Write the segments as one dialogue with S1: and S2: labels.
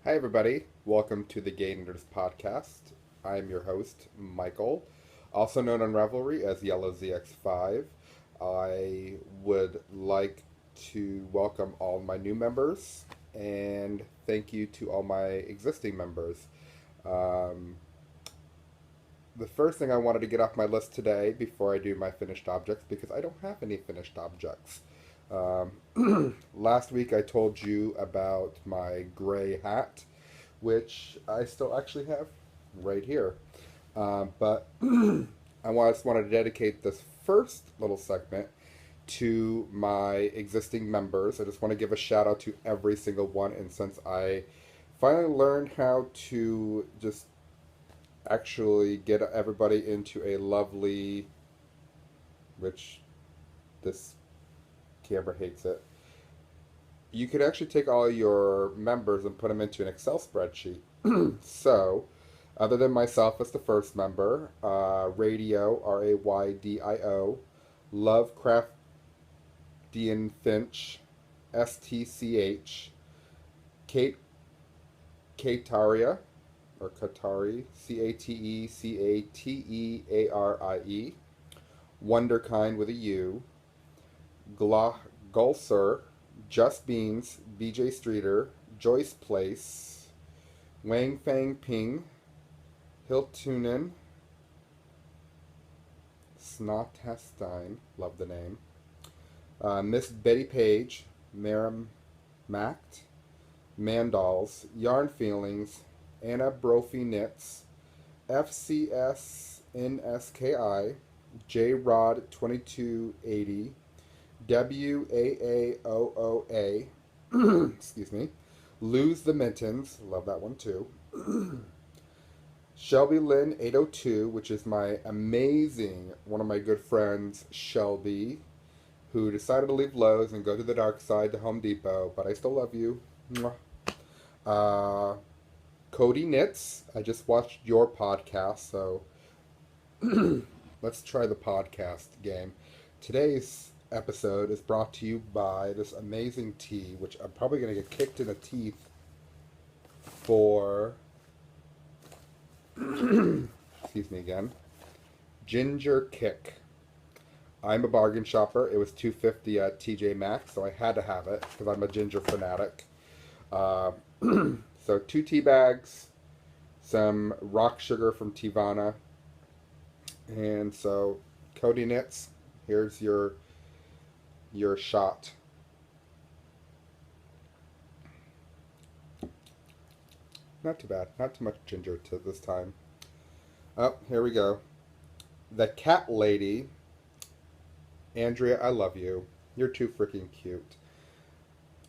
S1: Hi, everybody. Welcome to the Gainers podcast. I'm your host, Michael, also known on Ravelry as Yellow ZX5. I would like to welcome all my new members and thank you to all my existing members. Um, the first thing I wanted to get off my list today before I do my finished objects, because I don't have any finished objects. Last week I told you about my gray hat, which I still actually have right here. But just wanted to dedicate this first little segment to my existing members. I just want to give a shout out to every single one, and since I finally learned how to just actually get everybody into a lovely, which this camera hates it. You could actually take all your members and put them into an Excel spreadsheet. So, other than myself as the first member, Radio, Raydio, Lovecraftian Finch, STCH, Kate Kataria, or Katari, Catecatearie, Wonderkind with a U, Gulser, Just Beans, BJ Streeter, Joyce Place, Wang Fang Ping, Hiltunen, Snotestein, love the name, Miss Betty Page, Maram Macht, Mandals, Yarn Feelings, Anna Brophy Knits, FCSNSKI, J Rod 2280, WAAOOA, excuse me, Lose the Mittens, love that one too. Shelby Lynn 802, which is my amazing, one of my good friends, Shelby, who decided to leave Lowe's and go to the dark side to Home Depot, but I still love you. Mwah. Cody Knits, I just watched your podcast, so let's try the podcast game. Today's episode is brought to you by this amazing tea, which I'm probably going to get kicked in the teeth for, excuse me again, Ginger Kick. I'm a bargain shopper. It was $2.50 at TJ Maxx, so I had to have it because I'm a ginger fanatic. So 2 tea bags, some rock sugar from Teavana, and so Cody Knits, here's your shot. Not too bad. Not too much ginger to this time. Oh, here we go. The cat lady. Andrea, I love you. You're too freaking cute.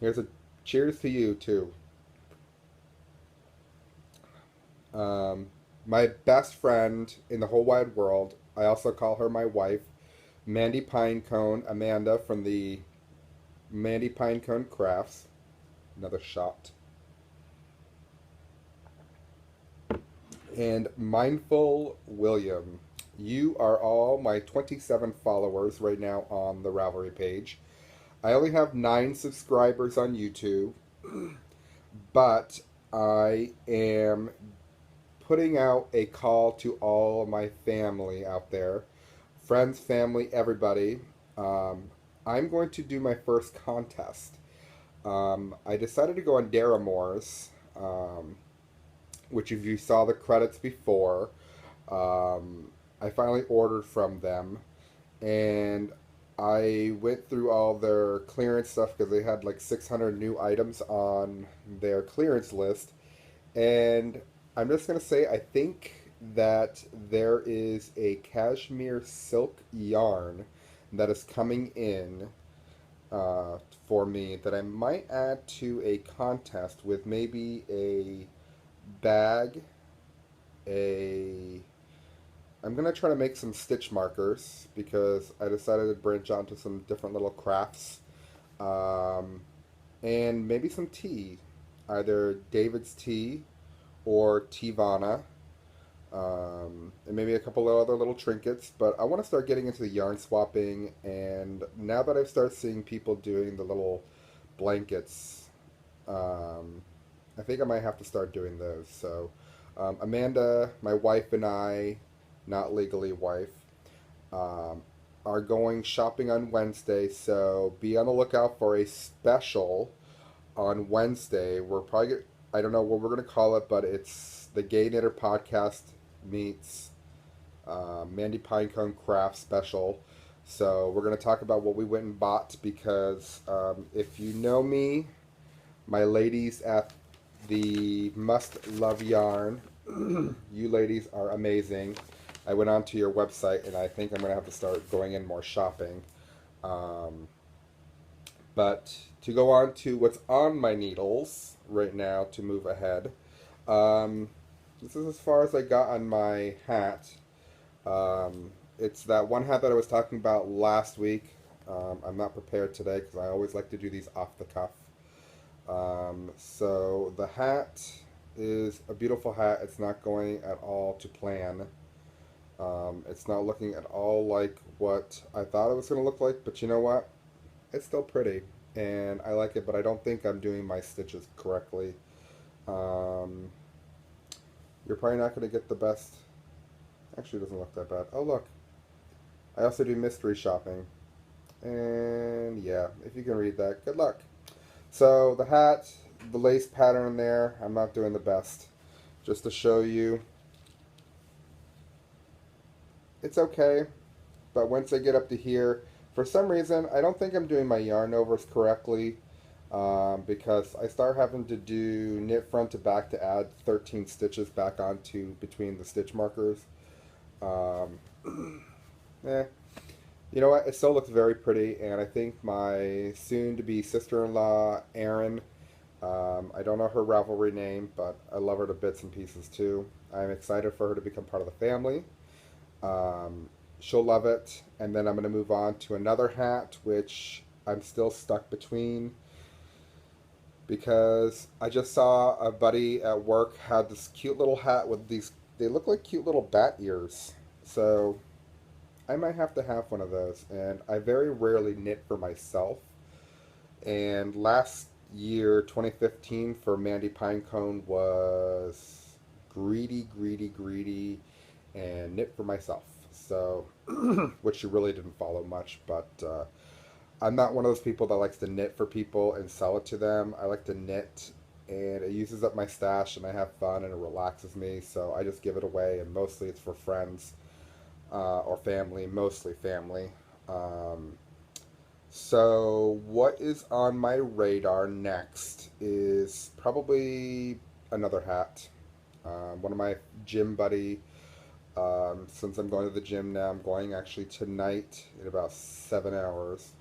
S1: Here's a cheers to you, too. My best friend in the whole wide world, I also call her my wife, Mandy Pinecone, Amanda from the Mandy Pinecone Crafts. Another shot. And Mindful William. You are all my 27 followers right now on the Ravelry page. I only have 9 subscribers on YouTube, but I am putting out a call to all my family out there, friends, family, everybody. I'm going to do my first contest. I decided to go on Daramore's, which if you saw the credits before, I finally ordered from them, and I went through all their clearance stuff because they had like 600 new items on their clearance list, and I'm just going to say I think that there is a cashmere silk yarn that is coming in for me that I might add to a contest with maybe a bag, I'm going to try to make some stitch markers because I decided to branch out to some different little crafts, and maybe some tea, either David's tea or Teavana, and maybe a couple of other little trinkets. But I want to start getting into the yarn swapping, and now that I've started seeing people doing the little blankets, I think I might have to start doing those. So Amanda, my wife, and I, not legally wife, um, are going shopping on Wednesday. So be on the lookout for a special on Wednesday. We're probably I don't know what we're gonna call it, but it's the Gay Knitter Podcast meets Mandy Pinecone Craft Special. So we're gonna talk about what we went and bought because if you know me, my ladies at the Must Love Yarn, you ladies are amazing. I went onto your website and I think I'm gonna have to start going in more shopping. Um, but to go on to what's on my needles right now to move ahead, um, this is as far as I got on my hat. It's that one hat that I was talking about last week. I'm not prepared today because I always like to do these off the cuff. So the hat is a beautiful hat. It's not going at all to plan. It's not looking at all like what I thought it was going to look like, but you know what? It's still pretty, and I like it, but I don't think I'm doing my stitches correctly. Um, you're probably not going to get the best. Actually, it doesn't look that bad. Oh, look. I also do mystery shopping. And yeah, if you can read that, good luck. So the hat, the lace pattern there, I'm not doing the best. Just to show you, it's okay. But once I get up to here, for some reason, I don't think I'm doing my yarn overs correctly. Because I start having to do knit front to back to add 13 stitches back onto between the stitch markers. Um, eh. You know what? It still looks very pretty, and I think my soon-to-be sister-in-law, Erin, I don't know her Ravelry name, but I love her to bits and pieces too. I'm excited for her to become part of the family. She'll love it, and then I'm going to move on to another hat, which I'm still stuck between because I just saw a buddy at work had this cute little hat with these, they look like cute little bat ears. So I might have to have one of those, and I very rarely knit for myself. And last year, 2015, for Mandy Pinecone was greedy, greedy, greedy, and knit for myself. So, which she really didn't follow much, but I'm not one of those people that likes to knit for people and sell it to them. I like to knit, and it uses up my stash, and I have fun, and it relaxes me, so I just give it away, and mostly it's for friends or family, mostly family. Um, so what is on my radar next is probably another hat. One of my gym buddy, since I'm going to the gym now, I'm going actually tonight in about 7 hours.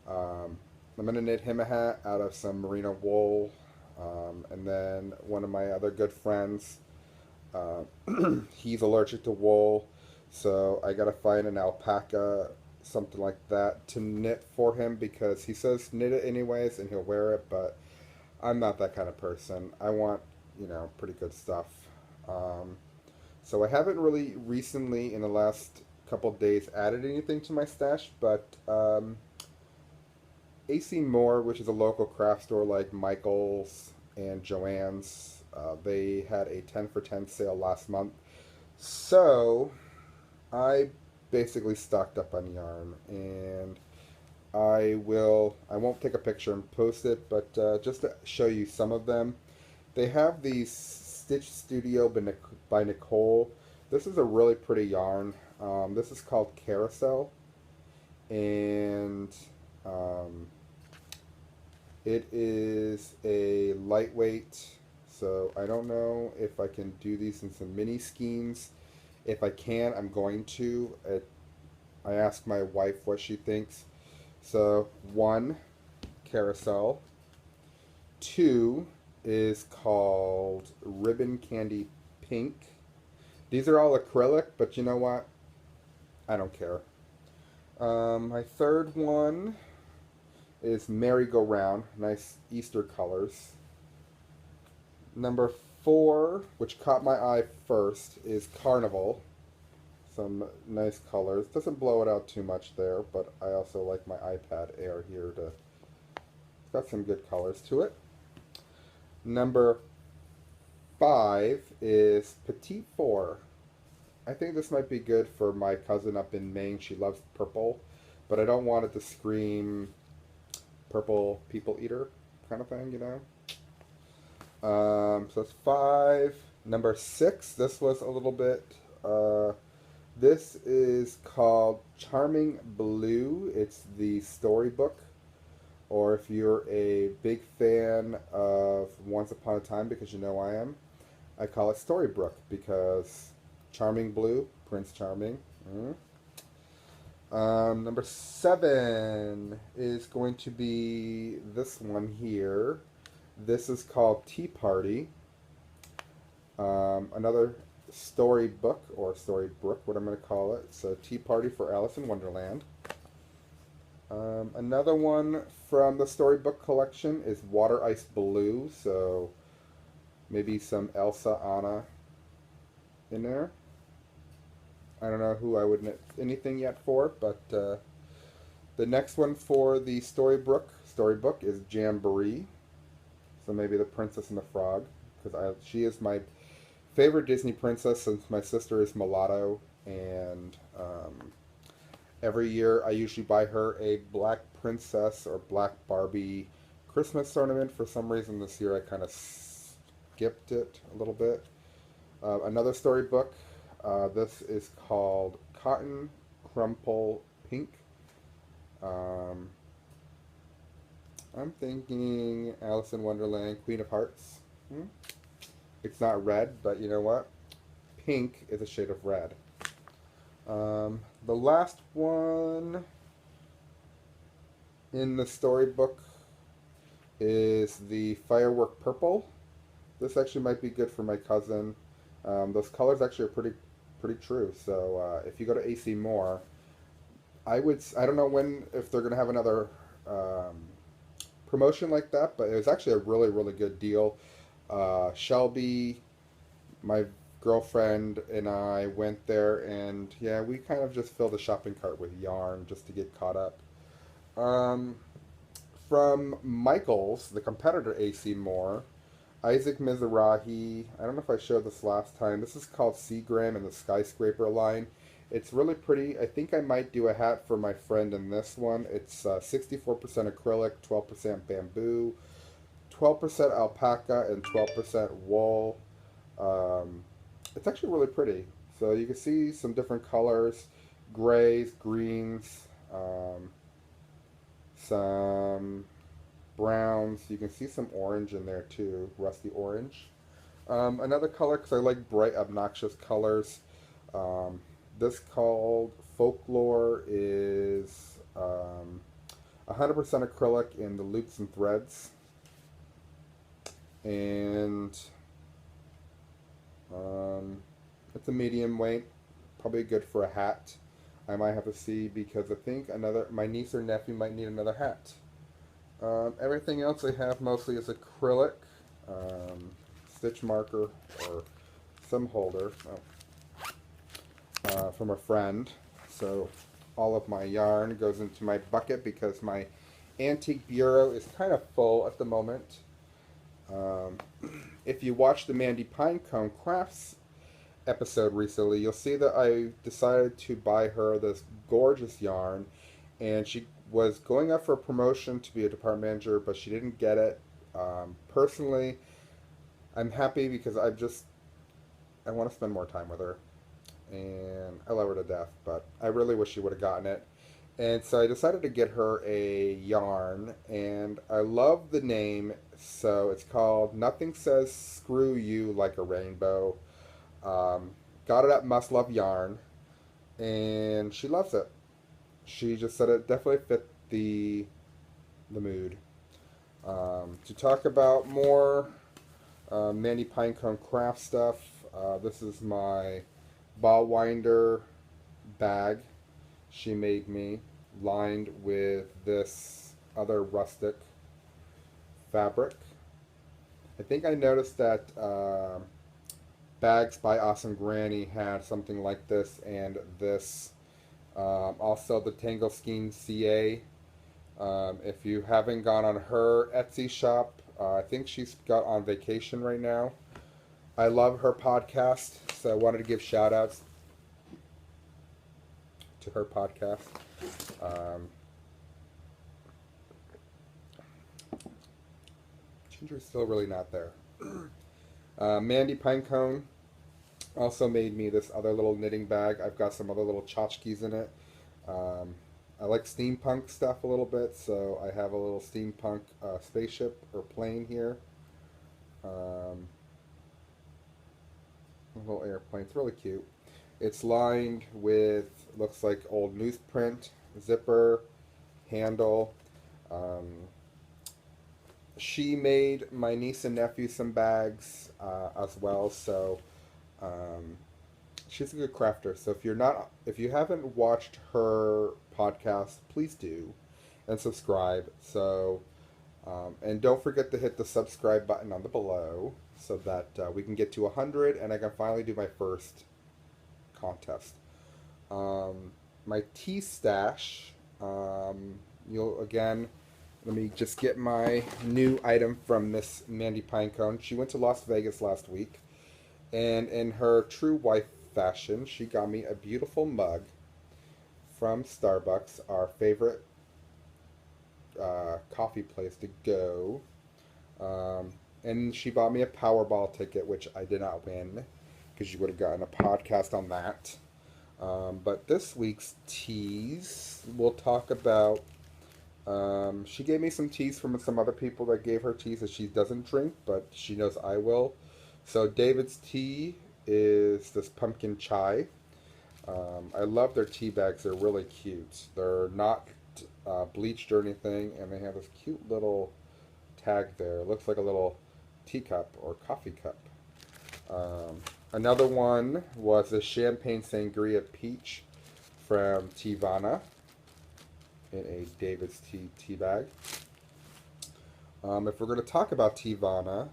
S1: I'm going to knit him a hat out of some merino wool. And then one of my other good friends, uh, he's allergic to wool. So I gotta find an alpaca, something like that, to knit for him because he says knit it anyways and he'll wear it, but I'm not that kind of person. I want, pretty good stuff. Um, so I haven't really recently, in the last couple of days, added anything to my stash, but AC Moore, which is a local craft store like Michael's and Joann's, they had a 10 for 10 sale last month. So I basically stocked up on yarn, and I won't take a picture and post it, but just to show you some of them. They have these Stitch Studio by Nicole. This is a really pretty yarn. This is called Carousel, and um, it is a lightweight, so I don't know if I can do these in some mini skeins. If I can, I'm going to. I asked my wife what she thinks. So, 1, Carousel. 2 is called Ribbon Candy Pink. These are all acrylic, but you know what? I don't care. My third one is Merry-Go-Round. Nice Easter colors. Number 4, which caught my eye first, is Carnival. Some nice colors. Doesn't blow it out too much there, but I also like my iPad Air here to... It's got some good colors to it. Number 5 is Petite 4. I think this might be good for my cousin up in Maine. She loves purple, but I don't want it to scream purple people eater kind of thing, you know? So that's 5. Number 6, this was a little bit, this is called Charming Blue. It's the storybook. Or if you're a big fan of Once Upon a Time, because you know I am, I call it Storybook because Charming Blue, Prince Charming. Number 7 is going to be this one here. This is called Tea Party. Another storybook, or storybook, what I'm going to call it. So Tea Party for Alice in Wonderland. Another one from the storybook collection is Water Ice Blue, so maybe some Elsa, Anna in there. I don't know who I would knit anything yet for, but the next one for the storybook is Jamboree, so maybe the Princess and the Frog, because she is my favorite Disney princess since my sister is mulatto, and every year I usually buy her a black princess or black Barbie Christmas ornament. For some reason this year I kind of skipped it a little bit. Another storybook, this is called Cotton Crumple Pink. I'm thinking Alice in Wonderland, Queen of Hearts. It's not red, but you know what? Pink is a shade of red. The last one in the storybook is the Firework Purple. This actually might be good for my cousin. Those colors actually are pretty true. So if you go to AC Moore, I don't know if they're gonna have another promotion like that, but it was actually a really good deal. Shelby, my girlfriend, and I went there, and yeah, we kind of just filled the shopping cart with yarn just to get caught up. From Michaels, the competitor AC Moore, Isaac Mizrahi, I don't know if I showed this last time, this is called Seagram in the Skyscraper line. It's really pretty. I think I might do a hat for my friend in this one. It's 64% acrylic, 12% bamboo, 12% alpaca, and 12% wool. It's actually really pretty. So you can see some different colors, grays, greens, some browns. You can see some orange in there too, rusty orange. Another color, because I like bright, obnoxious colors. This called Folklore is 100% acrylic in the loops and threads. And it's a medium weight, probably good for a hat. I might have to see, because I think my niece or nephew might need another hat. Everything else I have mostly is acrylic, stitch marker, or some holder from a friend. So all of my yarn goes into my bucket because my antique bureau is kind of full at the moment. If you watched the Mandy Pinecone Crafts episode recently, you'll see that I decided to buy her this gorgeous yarn, and she was going up for a promotion to be a department manager, but she didn't get it. Personally, I'm happy because I want to spend more time with her, and I love her to death, but I really wish she would have gotten it. And so I decided to get her a yarn, and I love the name, so it's called Nothing Says Screw You Like a Rainbow. Got it at Must Love Yarn, and she loves it. She just said it definitely fit the mood. To talk about more Mandy Pinecone craft stuff, this is my ball winder bag she made me, lined with this other rustic fabric. I think I noticed that Bags by Awesome Granny had something like this, and this. Also the Tangle Scheme CA. If you haven't gone on her Etsy shop, I think she's got on vacation right now. I love her podcast, so I wanted to give shout outs to her podcast. Um, Ginger's still really not there. Mandy Pinecone also made me this other little knitting bag. I've got some other little tchotchkes in it. Um, I like steampunk stuff a little bit, so I have a little steampunk spaceship or plane here. Um, a little airplane. It's really cute. It's lined with, looks like old newsprint, zipper, handle. Um, she made my niece and nephew some bags as well, so um, she's a good crafter. So if you haven't watched her podcast, please do and subscribe. So, and don't forget to hit the subscribe button on the below so that we can get to 100 and I can finally do my first contest. My tea stash. You'll again. Let me just get my new item from Miss Mandy Pinecone. She went to Las Vegas last week, and in her true wife fashion, she got me a beautiful mug from Starbucks, our favorite coffee place to go. And she bought me a Powerball ticket, which I did not win, because you would have gotten a podcast on that. But this week's teas, we'll talk about. She gave me some teas from some other people that gave her teas that she doesn't drink, but she knows I will. So David's tea is this pumpkin chai. I love their tea bags. They're really cute. They're not bleached or anything, and they have this cute little tag there. It looks like a little teacup or coffee cup. Another one was the Champagne Sangria Peach from Teavana in a David's tea bag. If we're going to talk about Teavana,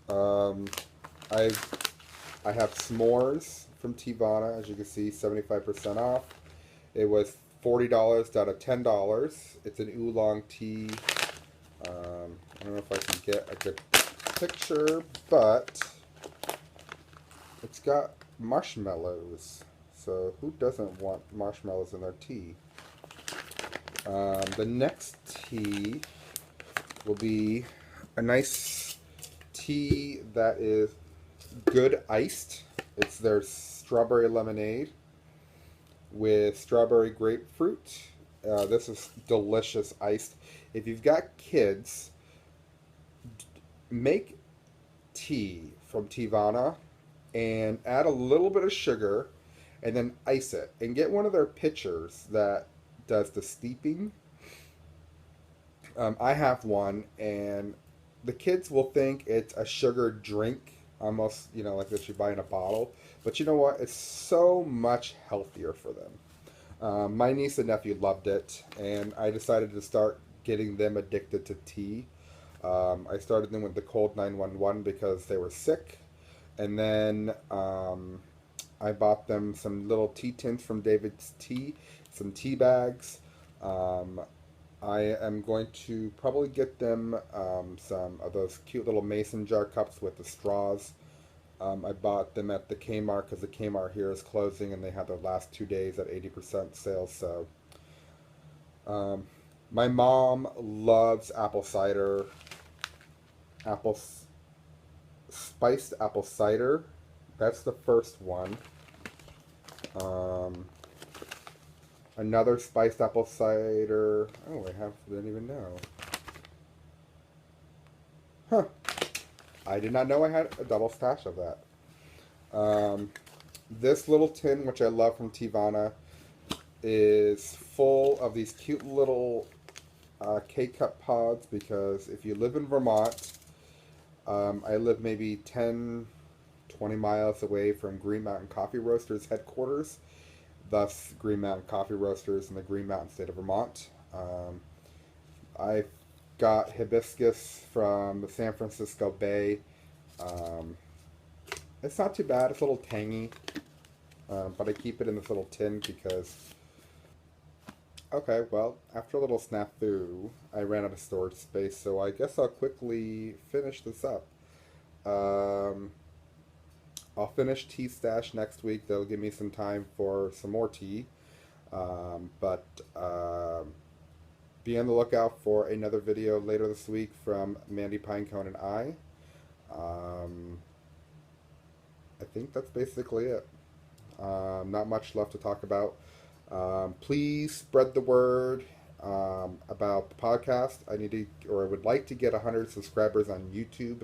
S1: I have s'mores from Teavana, as you can see, 75% off. It was $40 out of $10. It's an oolong tea. I don't know if I can get a good picture, but it's got marshmallows. So who doesn't want marshmallows in their tea? The next tea will be a nice tea that is good iced. It's their strawberry lemonade with strawberry grapefruit. This is delicious iced. If you've got kids, make tea from Teavana and add a little bit of sugar and then ice it. And get one of their pitchers that does the steeping. I have one, and the kids will think it's a sugar drink, almost, like that you buy in a bottle. But you know what? It's so much healthier for them. My niece and nephew loved it, and I decided to start getting them addicted to tea. I started them with the cold 911 because they were sick, and then I bought them some little tea tins from David's Tea, some tea bags. I am going to probably get them some of those cute little mason jar cups with the straws. I bought them at the Kmart because the Kmart here is closing and they had their last 2 days at 80% sales. So my mom loves apple cider, spiced apple cider. That's the first one. Another spiced apple cider. Oh, didn't even know. Huh. I did not know I had a double stash of that. This little tin, which I love from Teavana, is full of these cute little K-cup pods because if you live in Vermont, I live maybe 10, 20 miles away from Green Mountain Coffee Roasters headquarters. Thus, Green Mountain Coffee Roasters in the Green Mountain state of Vermont. I got hibiscus from the San Francisco Bay. It's not too bad. It's a little tangy. But I keep it in this little tin because... Okay, well, after a little snafu, I ran out of storage space, so I guess I'll quickly finish this up. I'll finish tea stash next week. That'll give me some time for some more tea. But be on the lookout for another video later this week from Mandy, Pinecone, and I. Um, I think that's basically it. Not much left to talk about. Please spread the word about the podcast. I need to, or I would like to get 100 subscribers on YouTube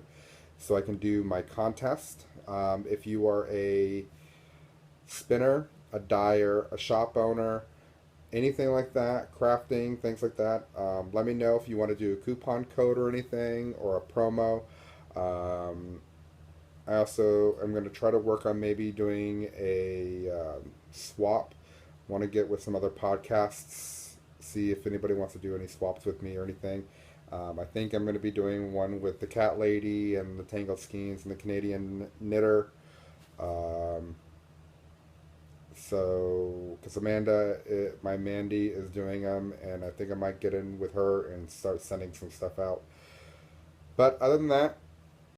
S1: so I can do my contest. If you are a spinner, a dyer, a shop owner, anything like that, crafting, things like that, let me know if you want to do a coupon code or anything, or a promo. I also am going to try to work on maybe doing a swap. Want to get with some other podcasts, see if anybody wants to do any swaps with me or anything. I think I'm going to be doing one with the Cat Lady and the Tangled Skeins and the Canadian Knitter. So, because Amanda, my Mandy, is doing them, and I think I might get in with her and start sending some stuff out. But other than that,